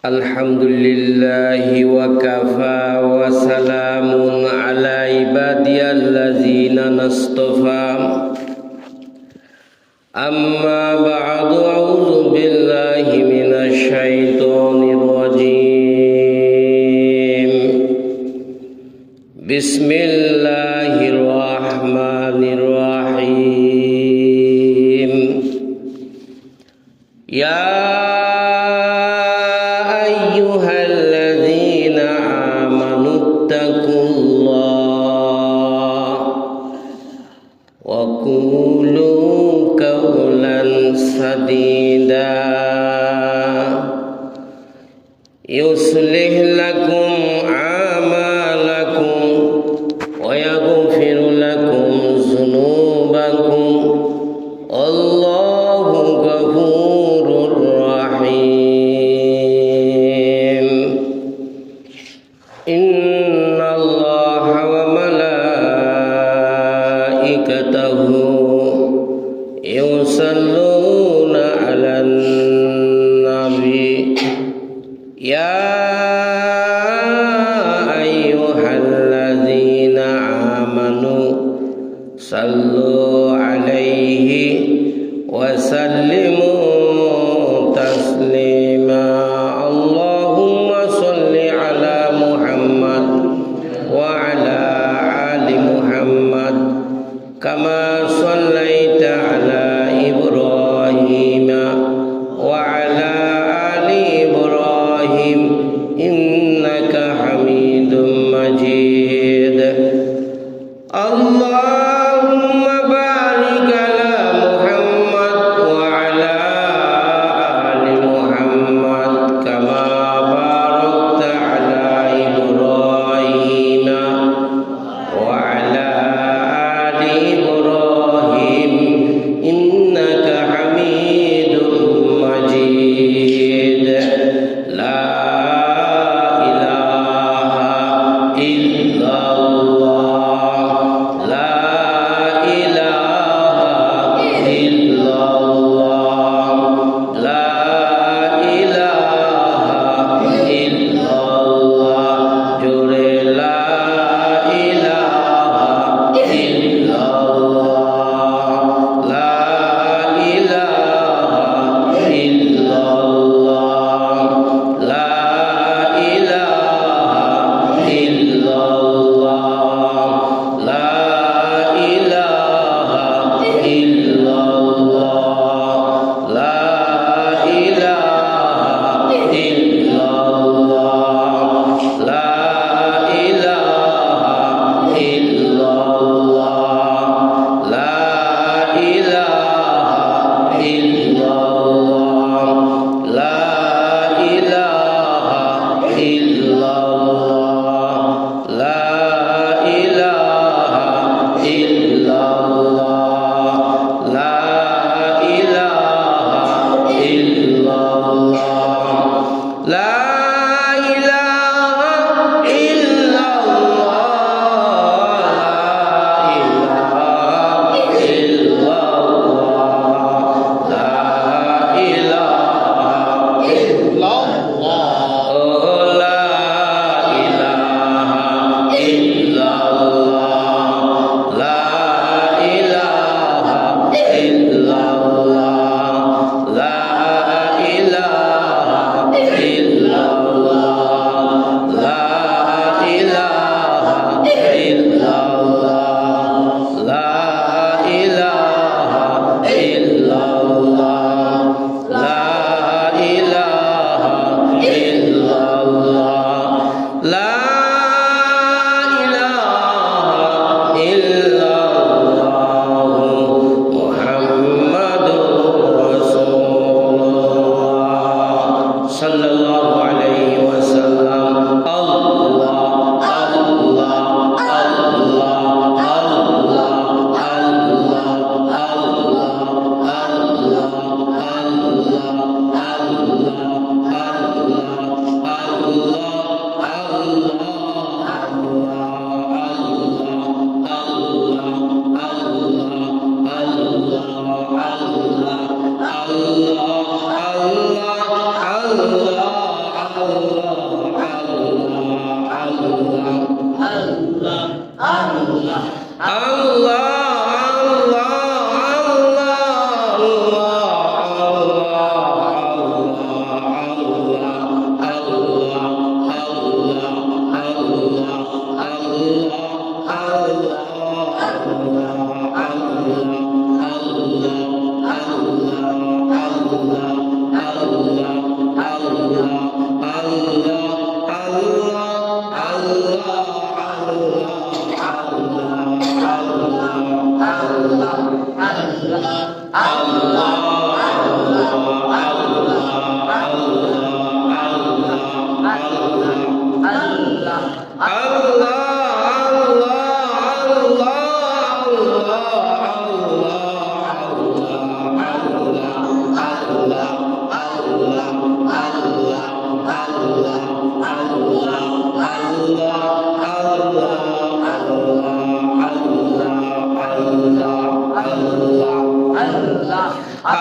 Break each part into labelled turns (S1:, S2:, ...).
S1: Alhamdulillahi wa kafa wa salamun ala ibadiyallazina nastafa. Amma ba'du, a'udzu billahi minasy syaithanir rajim. Bismillahirrahmanirrahim. Ya ayyuhalladzina amanu taqullaha wa qulu qawlan sadida yuslih lakum a'malakum wa yaghfir lakum dzunubakum Allahu ghafurur rahim. Innallaha wa malaikatahu yusalluna 'alan nabi ya ayyuhalladzina amanu sallu 'alaihi wa sallimu taslima. Allahumma salli ala Muhammad wa ala ali Muhammad kama sallaita ala Ibrahim wa ala ali Ibrahim innaka Hamidum Majid. Allahumma barik ala Muhammad wa ala ali Muhammad kama barakta ala Ibrahim wa ala ali Ibrahim innaka Hamidum Majid. La ilaha illallah, la ilaha illallah, la ilaha illallah, jure la ilaha illallah, la ilaha illallah, la ilaha illallah, la ilaha illallah, la ilaha illallah, la ilaha illallah, la ilaha illallah, la ilaha illallah, la ilaha illallah, la ilaha illallah, la ilaha illallah, la ilaha illallah, oh la ilaha illallah, la ilaha illallah, la ilaha illallah, la ilaha illallah, la ilaha illallah, la ilaha illallah, la ilaha illallah, Muhammadur Rasulullah sallallahu alaihi wasallam. Allah, Allah, Allah, Allah, Allah, Allah, Allah,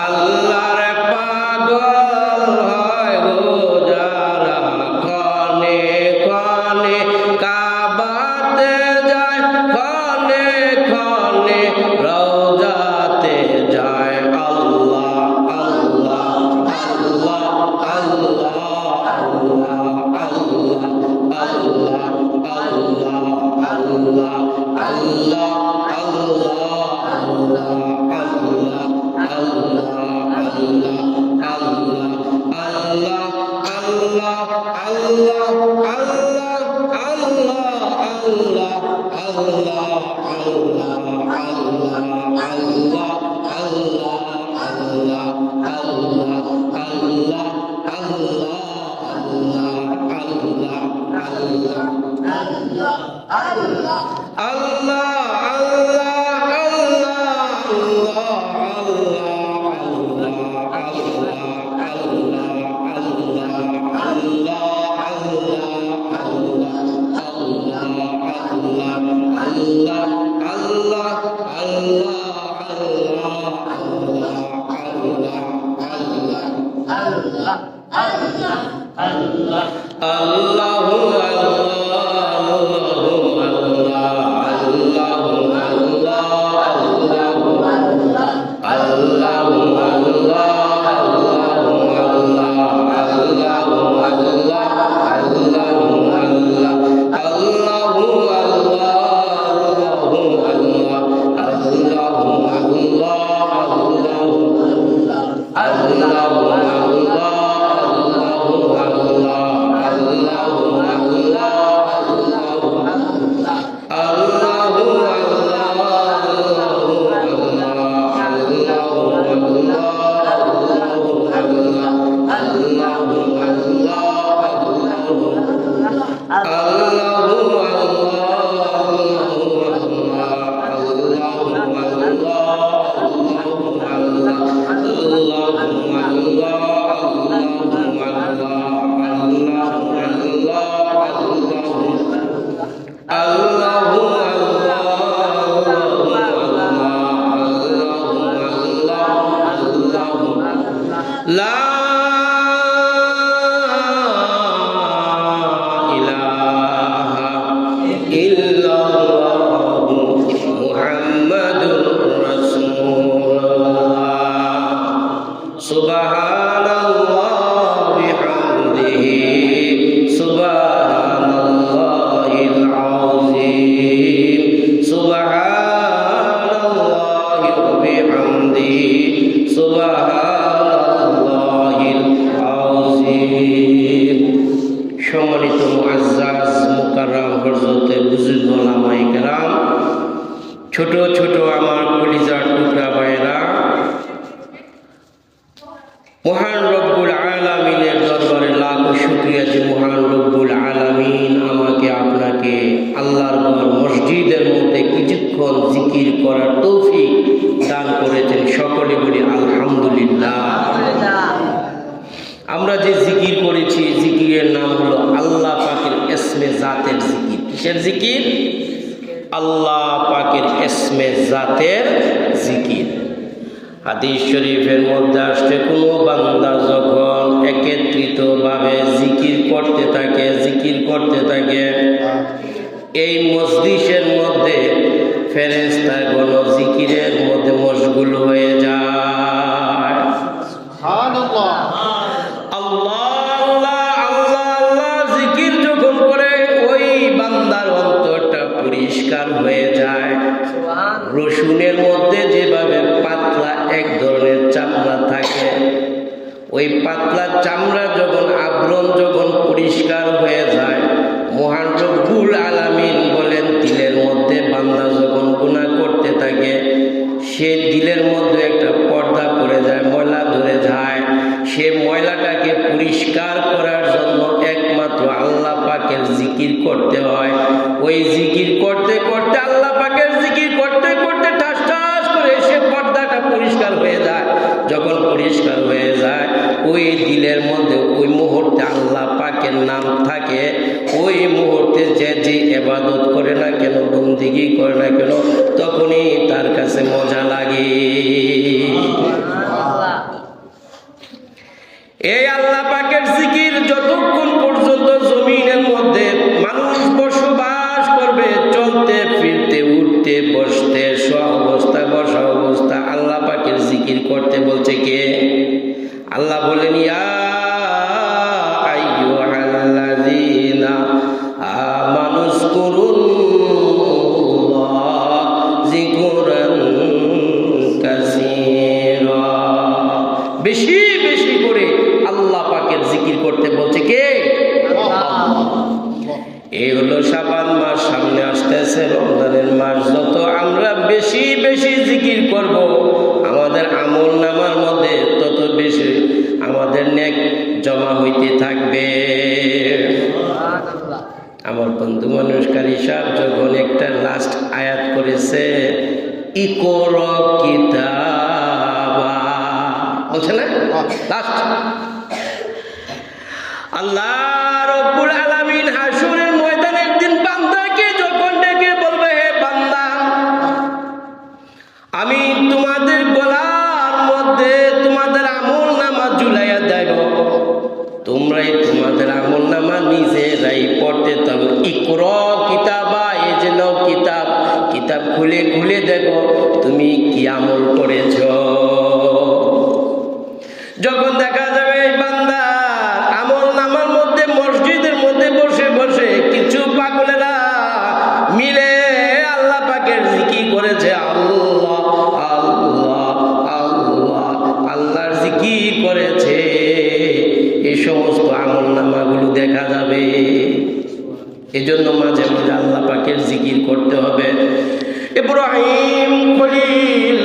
S1: আল্লাহর পাগল হয় গো যারা ক্ষণে ক্ষণে কাবাতে যায়, ক্ষণে ক্ষণে রওজাতে যায়। আল্লাহ আল্লাহ আল্লাহ আল্লাহ আল্লাহ আল্লাহ আল্লাহ আল্লাহ আল্লাহ সম্মানিত মুআজ্জাজ মুকাররম হযরতে বুজুর্গ ওলামায়ে কেরাম, ছোট ছোট আমার কলিজার টুকরা ভাইরা, মহান রব্বুল আলামিনের দরবারে লাখো শুকরিয়া যে মহান রব্বুল আলামিন আমাকে আপনাকে আল্লাহর ঘর মসজিদের মধ্যে কিছুক্ষণ জিকির করার তৌফিক দান করেছেন। সকলে বলি আলহামদুলিল্লাহ। আমরা যে জিকির করেছি, জিকিরের নাম হলো আল্লাহ পাকের ইসমে জাতের জিকির। কিসের জিকির? আল্লাহ পাকের ইসমে জাতের জিকির। হাদিস শরীফের মধ্যে আসছে, কোনো বান্দা যখন একত্রিতভাবে জিকির করতে থাকে এই মজলিসের মধ্যে ফেরেশতাগণ জিকিরের মধ্যে মশগুল হয়ে যায়। সুবহানাল্লাহ। আল্লাহ আল্লাহ আল্লাহ আল্লাহ জিকির যখন করে ওই বান্দার অন্তরটা পরিষ্কার হয়ে যায়। রসুনের মধ্যে যেভাবে পাতলা এক ধরনের চামড়া থাকে, ওই পাতলা চামড়া যখন আবরণ যখন পরিষ্কার হয়ে যায়, মহান রব্বুল আলামিন বলেন দিলের মধ্যে বান্দা যখন গুনাহ করতে থাকে সে দিলের মধ্যে একটা পর্দা পড়ে যায়, ময়লা ধরে যায়। সে ময়লাটাকে পরিষ্কার করার জন্য একমাত্র আল্লাহ পাকের জিকির করতে হয়। ওই জিকির করতে করতে আল্লাহ পাকের জিকির করতে করতে ঠাস ঠাস করে সে পর্দাটা পরিষ্কার হয়ে যায়। যখন পরিষ্কার হয়ে যায় ওই দিলের মধ্যে ওই মুহূর্তে আল্লাহ পাকের নাম থাকে। ওই মুহূর্তে যে ইবাদত করে না কেন, বন্দেগী করে না কেন, তখনই তার কাছে মজা লাগে। এই আল্লাহ পাকের জিকির যতক্ষণ পর্যন্ত জমিনের মধ্যে মানুষ বসবাস করবে, চলতে ফিরতে উঠতে বসতে অবস্থা বসা অবস্থা আল্লাহ পাকের জিকির করতে বলছে কে? আল্লাহ বলেন ইয়া আইয়ুহাল্লাযীনা আমানুযকুরুল্লাহ যিকরান কাসীরা। বেশি বেশি করে আল্লাহ পাকের জিকির করতে বলছে কে? এই হলো শাবান মাস, সামনে আসতেছে রমজানের মাস। যত আমরা বেশি বেশি জিকির করব আমাদের আমল নামার মধ্যে তত বেশি আমাদের নেক জমা হইতে থাকবে। আমার বন্ধু মানুষ কারি সাহেব যখন একটা লাস্ট আয়াত করেছে, ইকরা কিতাবা বলছে না, লাস্ট আল্লাহ রব্বুল আলামিন হাসরের ময়দানের দিন বান্দাকে যখন ডেকে বলবে, হে বান্দা, আমি তোমাদের গলার মধ্যে তোমাদের আমল নামা ঝুলাইয়া দেব, তোমরাই তোমাদের আমল নামা নিজেরাই পড়তে থাকো। ইকরা কিতাবা, এই যে নাও কিতাব, কিতাব খুলে খুলে দেখো তুমি কি আমল করেছো। যখন দেখা যাবে বান্দা আমল নামার মধ্যে মসজিদের মধ্যে বসে বসে কিছু পাগলেরা মিলে আল্লাহ পাকের জিকির করেছে, আল্লাহ আল্লাহ আল্লাহ আল্লাহর জিকির করেছে, এই সমস্ত আমল নামাগুলো দেখা যাবে। এজন্য মাঝে মাঝে আল্লাহ পাকের জিকির করতে হবে। ইব্রাহিম খলিল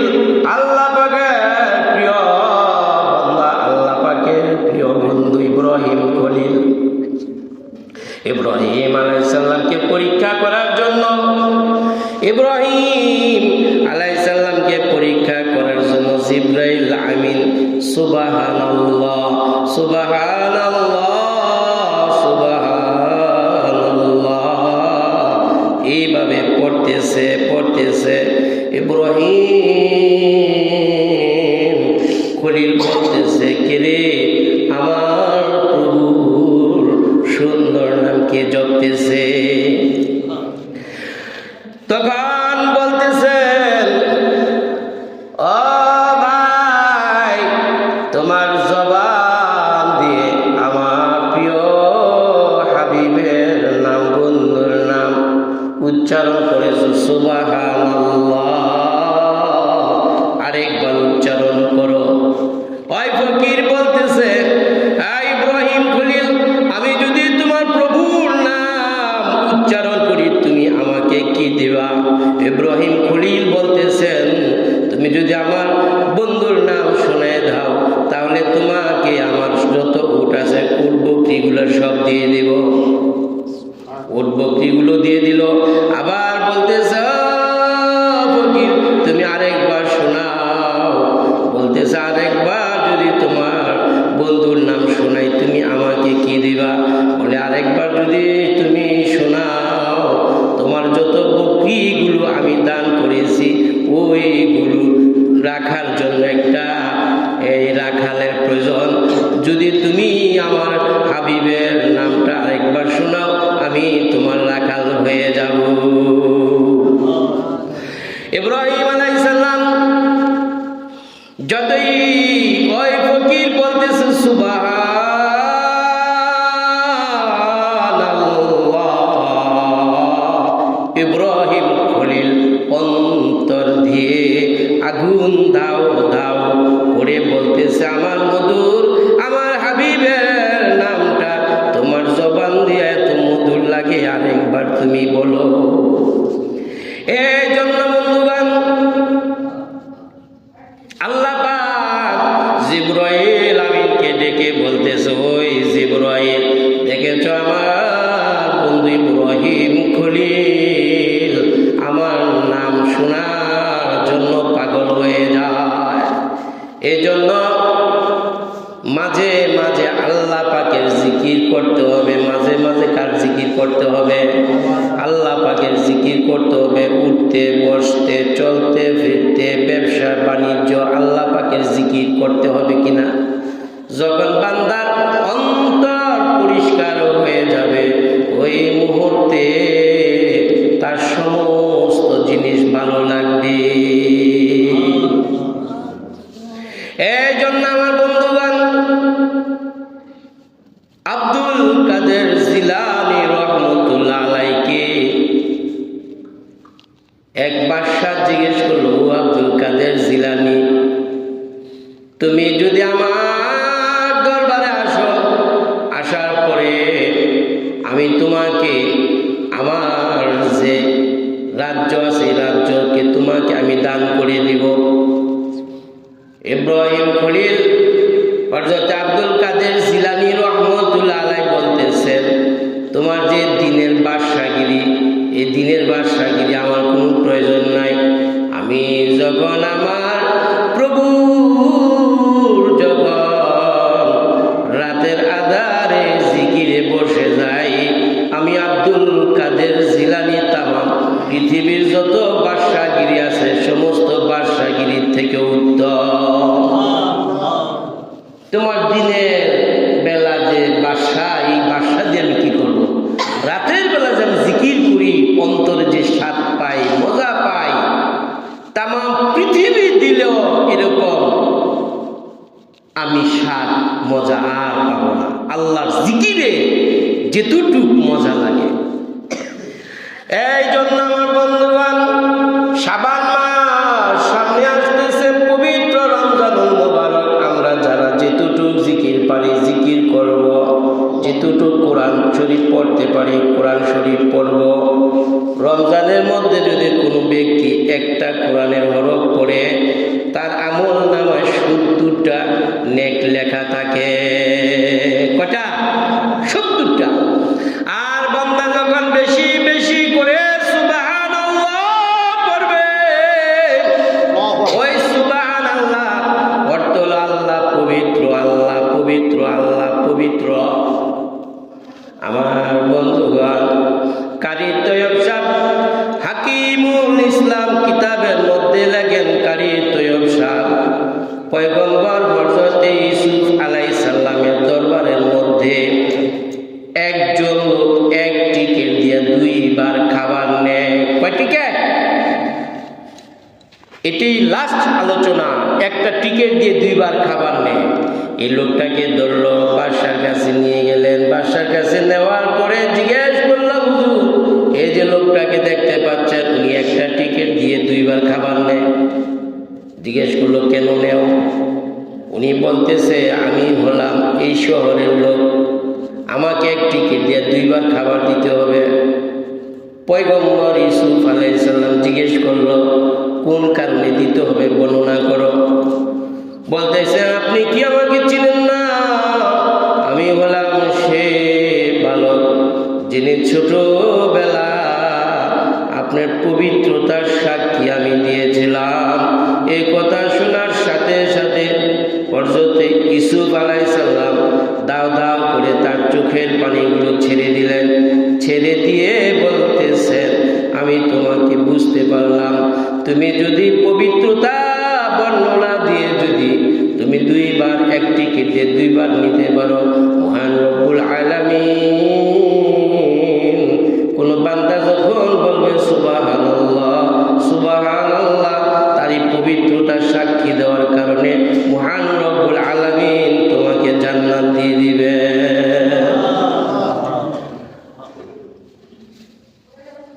S1: আল্লাহ পাকের প্রিয় বান্দা, আল্লাহ পাকের প্রিয় বন্ধু ইব্রাহিম খলিল। ইব্রাহিম আলাইহিস সালামকে পরীক্ষা করার জন্য, ইব্রাহিম আলাইহিস সালামকে পরীক্ষা করার জন্য জিবরাইল আমিন সুবহানাল্লাহ সুবহানাল্লাহ সুবহানাল্লাহ এইভাবে পড়তেছে পড়তেছে। ইব্রাহিম খলিল বলতেছে, কে রে আমার প্রভুর সুন্দর নামকে জপতেছে। তখন বলতেছেন, ও ভাই, তোমার জবান দিয়ে আমার প্রিয় হাবিবের নাম, বন্ধুর নাম উচ্চারণ করেছো, সুবহানাল্লাহ, আরেকবার উচ্চারণ করো। ওই ফকির বলতেছে, ইব্রাহিম খলিল, আমি যদি তোমার প্রভুর নাম উচ্চারণ করি তুমি আমাকে কি দিবা? ইব্রাহিম খলিল বলতেছেন, তুমি যদি আমার বন্ধুর নাম শোনায় দাও তাহলে তোমাকে আমার যত উট আছে উট বকরিগুলো সব দিয়ে দিব। উট বকরিগুলো দিয়ে দিল। আবার বলতেছে, ফকির তুমি আরেকবার শোনাও। বলতেছে, আরেকবার যদি তোমার বন্ধুর নাম শোনাই তুমি আমাকে কি দিবা? বলে, আরেকবার যদি তুমি শোনাও তোমার যত বকরিগুলো আমি দান করেছি ওইগুলো রাখার জন্য একটা এই রাখালের প্রয়োজন। যদি তুমি আমার হাবিবের নামটা আরেকবার শোনাও, আমি তোমার রাখাল হয়ে যাব। ইব্রাহিম আলাইহিস সালাম যতই ওই ফকির বলতেছে সুবহানাল্লাহ, ইব্রাহিম খলিল অন্তর দিয়ে আগুন দাও দাও করে বলতেছে, আমার মধুর, আমার হাবিবের নামটা তোমার জবান দিয়ে এত মধুর লাগে, আরেকবার তুমি বলো। এই জন্য বন্ধুগণ, আল্লাহ পাক জিবরাইল আমিনকে ডেকে বলতেছে, ওই জিবরাইল, দেখেছো আমার বন্ধু ইব্রাহিম খলিল আমার নাম শোনার জন্য পাগল হয়ে যায়। এই জন্য মাঝে মাঝে আল্লাহ পাকের জিকির করতে হবে। মাঝে মাঝে কার জিকির করতে হবে? আল্লাহ পাকের জিকির করতে হবে। উঠতে বসতে চলতে ফিরতে ব্যবসা বাণিজ্য আল্লাহ পাকের জিকির করতে হবে কিনা? যখন বান্দার অন্তর পরিষ্কার হয়ে যাবে, ওই মুহূর্তে তার সমস্ত জিনিস ভালো লাগবে। এই জন্য আমার বন্ধুগণ, আব্দুল কাদের জিলানী রহমতুল্লাহ আলাইকে এক বাদশা জিজ্ঞেস করলো, আব্দুল কাদের জিলানী, তুমি যদি আমার দরবারে আসো, আসার পরে আমি তোমাকে আমার যে রাজ্য আছে রাজ্যকে তোমাকে আমি দান করে দিব। ইব্রাহিম খলিল হযরত আব্দুল কাদের জিলানী রহমতুল্লাহ আলাইহি বলতেছেন, তোমার যে দিনের বাদশাগিরি, এই দিনের বাদশাগিরি আমার কোনো প্রয়োজন নাই। আমি যখন আমার প্রভুর যখন রাতের আধারে জিকিরে বসে যাই, আমি আব্দুল কাদের জিলানী তামাম পৃথিবীর যত বাদশাগিরি আছে সমস্ত বাদশাগিরির থেকে উত্তম। তোমার দিনের বেলা যে বাদশা, এই বাদশা দিয়ে আমি কি করবো? রাতের বেলা যে আমি জিকির করি, অন্তরে যে স্বাদ পাই, মজা পাই, তামাম পৃথিবী দিলেও এরকম আমি স্বাদ মজা আর পাবো না। আল্লাহর জিকিরে যেটুক মজা লাগে। এই জন্য আমার বন্ধুগণ, শাবান মাস সামনে আসতেছে, পবিত্র রমজানুল মুবারক। আমরা যারা যেটুক জিকির পারি জিকির করব, যেটুক কোরআন শরীফ পড়তে পারি কোরআন শরীফ পড়ব। রমজানের মধ্যে যদি কোনো ব্যক্তি একটা কোরআনের হরফ পড়ে, তার আমল নামায় 70টা নেক লেখা থাকে। কটা? 70টা। আর বান্দা যখন বেশি বেশি করে সুবহানাল্লাহ পড়বে, ওই সুবহানাল্লাহ অর্থ হলো আল্লাহ পবিত্র, আল্লাহ পবিত্র, আল্লাহ পবিত্র। আমার বন্ধুগণ, কারি তৈয়ব সাহেব হাকিমুল ইসলাম কিতাবের মধ্যে লেখেন, কারি তৈয়ব সাহেব পয়গম্বর হযরত ইউসুফ আলাইহিস সালামের দরবারের মধ্যে একজন লোক এক টিকিট দিয়ে 2 বার খাবার নেয়। কয় টিকিট? এটি লাস্ট আলোচনা। একটা টিকিট দিয়ে 2 বার খাবার নেয়। এই লোকটাকে ধরলো, বাদশার কাছে নিয়ে গেলেন। বাদশার কাছে নেওয়ার পরে জিজ্ঞেস করলো, হুজুর, এই যে লোকটাকে দেখতে পাচ্ছেন, উনি একটা টিকিট দিয়ে 2 বার খাবার নেয়। জিজ্ঞেস করলো, কেন নেও? উনি বলতেছে, আমি হলাম এই শহরের লোক, আমাকে এক টিকিট দিয়ে 2 বার খাবার দিতে হবে। পয়গম্বর ইউসুফ আলাইহিস সালাম জিজ্ঞেস করলো, কোন কারণে দিতে হবে বর্ণনা করো। বলতেছে, আপনি কি আমাকে চিনেন না? আমি হলাম সে বালক যিনি ছোটবেলা আপনার পবিত্রতার সাক্ষী আমি দিয়েছিলাম। এই কথা শোনার সাথে সাথে হযরত ইউসুফ আলাইহিস সালাম দাও দাও করে তার চোখের পানিগুলো ছেড়ে দিলেন। ছেড়ে দিয়ে বলতেছেন, আমি তোমাকে বুঝতে পারলাম, তুমি যদি পবিত্রতা বর্ণনা দিয়ে যদি তুমি দুইবার একটি কেটে দুইবার নিতে পারো, মহান রব্বুল আলামিন কোন বান্দা যখন বলবে সুবহানাল্লাহ সুবহানাল্লাহ, তারই পবিত্রতা সাক্ষী দেওয়ার কারণে মহান রব্বুল আলামিন তোমাকে জান্নাত দিয়ে দিবে।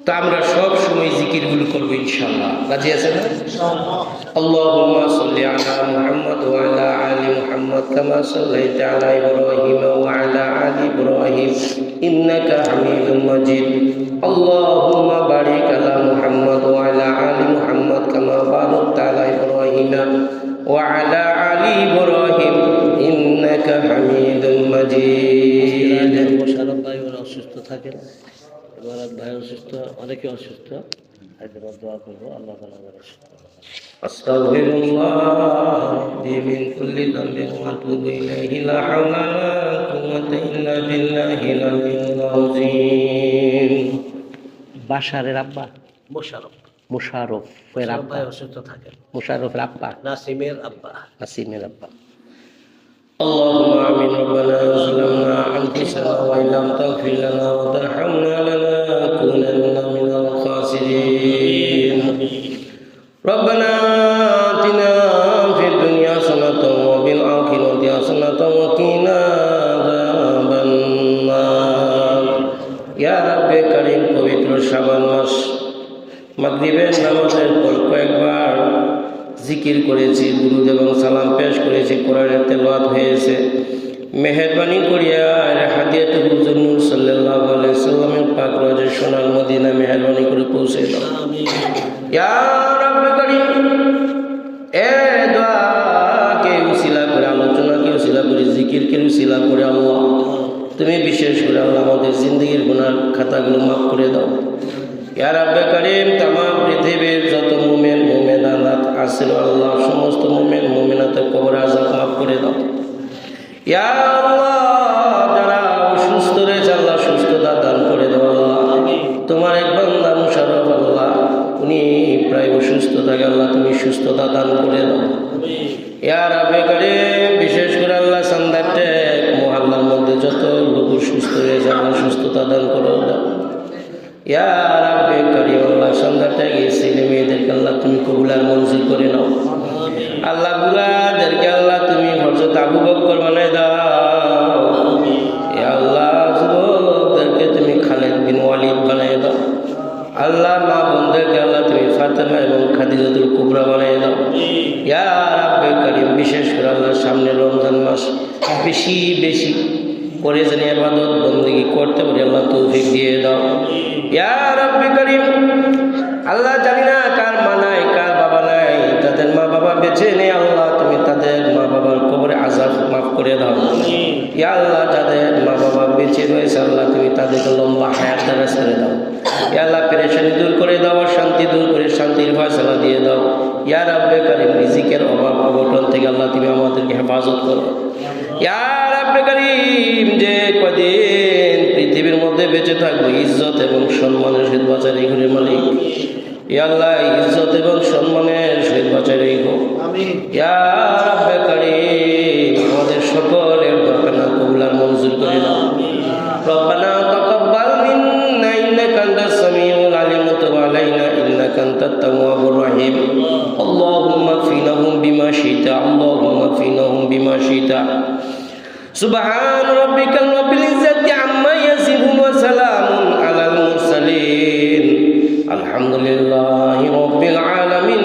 S1: তো আমরা সব সময় জিকিরগুলো করবো ইনশাআল্লাহ। রাজি আছেন না? আল্লাহুম্মা সাল্লি আলা মুহাম্মদ ওয়া আলা আলি মুহাম্মদ কামা সাল্লাইতা আলা ইব্রাহিম ওয়া আলা আলি ইব্রাহিম ইন্নাকা হামিদুম মাজিদ। আল্লাহুম্মা বারিক আলা মুহাম্মদ ওয়া আলা আলি মুহাম্মদ কামা বারাকতা আলা ইব্রাহিম ওয়া আলা আলি ইব্রাহিম ইন্নাকা হামিদুম মাজিদ।
S2: মোশাররফ ভাই ওরা অসুস্থ থাকেন, এবার ভাই অসুস্থ, অনেকে অসুস্থ, একবার দোয়া করবো আল্লাহ তাআলা
S1: আস্তাগফিরুল্লাহ মিন কুল্লি যামবিন ওয়া আতুবু ইলাইহি লা হাওলা ওয়া লা কুওয়াতা ইল্লা বিল্লাহিল আলিয়্যিল আযীম।
S2: বাশারের আব্বা মুশাররফের আব্বা ভাই অসুস্থ থাকেন, মুশাররফের আব্বা নাসিমের আব্বা।
S1: اللهم آمين. ربنا ظلمنا أنفسنا وإن لم تغفر لنا وترحمنا لنكونن من الخاسرين. ربنا آتنا في الدنيا حسنة وفي الآخرة حسنة وقنا عذاب النار. يا رب كريم পবিত্র শাবান মাস মাগরিবের নামাজের পর কয়েকবার জিকির করেছি, দুরূদ এবং সালাম পেশ করেছি, কোরআনের তেলাওয়াত হয়েছে। মেহেরবানি করিয়া হাদিয়াতুল হুজুর নূর সাল্লাল্লাহু আলাইহি সাল্লামের পাক রওজা সোনার মদিনা মেহেরবানি করে পৌঁছে দাও। আমিন ইয়া রাব্বি করিম। এ দোয়াকে উসিলা করে, আলোচনাকে উসিলা করে, জিকিরকে উসিলা করে আল্লাহ তুমি বিশেষ করে আল্লাহ আমাদের জিন্দেগির গুনাহ খাতাগুলো মাফ করে দাও। ইয়া রাব্বে কারীম, तमाम পৃথিবীর যত মুমিন মুমিনাত আছে আল্লাহ সমস্ত মুমিন মুমিনাতের কবর আযাব মাফ করে দাও। ইয়া আল্লাহ, যারা অসুস্থ রয়েছে আল্লাহ সুস্থতা দান করে দাও। আল্লাহ তোমার এক বান্দা মুশাররফ আল্লাহ উনি প্রায় অসুস্থ থাকে, আল্লাহ তুমি সুস্থতা দান করে দাও। ইয়া রাব্বে কারীম, বিশেষ করে আল্লাহ সান্দারটেক মহল্লার মধ্যে যত লোক সুস্থ রয়েছে আল্লাহ সুস্থতা দান করে দাও। ইয়া রাব্বে কারীম, আল্লাহ সন্ধ্যাটাকে ছেলে মেয়েদেরকে আল্লাহ তুমি কবুল আর মঞ্জুর করে নাও। আল্লাহ বুড়াদেরকে আল্লাহ তুমি হযরত আবু বকর বানায় দাও। ইয়া আল্লাহ যুবকদেরকে তুমি খালিদ বিন ওয়ালিদ বানায় দাও। আল্লাহ মা বোনদেরকে আল্লাহ তুমি ফাতেমা এবং খাদিজাতুল কুবরা বানায় দাও। ইয়া রাব্বে কারীম, বিশেষ করে আল্লাহ সামনে রমজান মাস বেশি বেশি করে যেন ইবাদত বন্দেগী করতে পারি আল্লাহ তৌফিক দিয়ে দাও। ইয়া রাব্বি কারীম, আল্লাহ জানি না কার মা নাই কার বাবা নাই, তাদের মা বাবা বেঁচে নেই আল্লাহ তুমি তাদের মা বাবার কবরে আযাব মাফ করে দাও। ইয়া আল্লাহ, যাদের মা বাবা বেঁচে রয়েছে আল্লাহ তুমি তাদেরকে লম্বা হায়াত দারাজ করে দাও। ইয়া আল্লাহ, পেরেশানি দূর করে দাও, শান্তি দূর করে শান্তির ফয়সালা দিয়ে দাও। ইয়া রাব্বে কারীম, রিজিকের অভাব অঘটন থেকে আল্লাহ তুমি আমাদেরকে হেফাজত করো। ইয়া রাব্বে কারীম, যে কদিন পৃথিবীর মধ্যে বেঁচে থাকবো ইজ্জত এবং সম্মানের সহিত বাঁচাই রেখো মালিক। ইয়া আল্লাহ, ইজ্জত এবং সম্মানের সহিত বাঁচাই রেখো। ইয়া রাব্বে কারীম, আমাদের সকলের দোয়া কবুল আর মঞ্জুর করে দাও। রব্বানা তাকাব্বাল মিন্না ইন্নাকা আনতাস সামিউল আলিম ওয়া তুব আলাইনা ইন্নাকা আনতাত তাওয়াবুর রহিম। আল্লাহুম্মা ইগফিরলাহুম বিমা শি'তা, আল্লাহুম্মা ইগফিরলাহুম বিমা শি'তা। সুবহান রাব্বিকাল রাব্বিল ইজ্জাতি আম্মা ইয়াসিফুন ওয়া সালামুন আলাল মুরসালিন। আলহামদুলিল্লাহি রাব্বিল আলামিন।